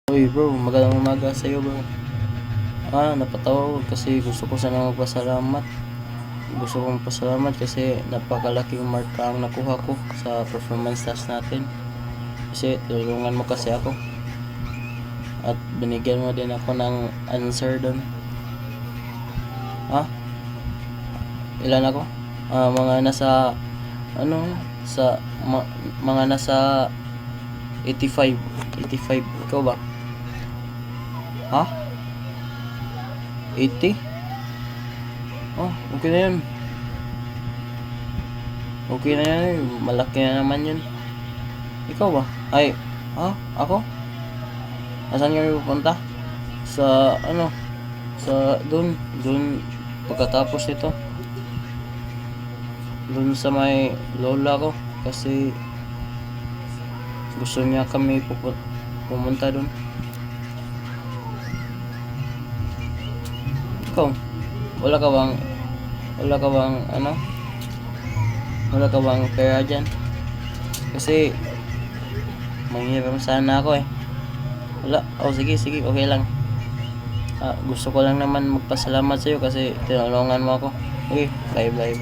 Uy bro, magandang umaga sa iyo bro. Napatawag kasi gusto ko sana magpasalamat. Gusto kong pasalamat kasi napakalaking marka ang nakuha ko sa performance test natin. Kasi tulungan mo kasi ako. At binigyan mo din ako ng answer doon. Ah, ilan ako? Mga nasa ano sa mga nasa 85. 85 ikaw ba? Ha? 80? Oh, okay na yun. Okay na yan. Malaki na naman yun. Ikaw ba? Ako? Asan kami pupunta? Sa ano? Sa dun pagkatapos nito. Dun sa may lola ko kasi gusto niya kami pumunta dun. Ikaw, wala ka bang wala ka bang ano? Wala ka bang pera dyan? Kasi manghiram sana ako eh. Wala. Sige, okay lang. Gusto ko lang naman magpasalamat sa iyo kasi tinulungan mo ako. Okay, bye.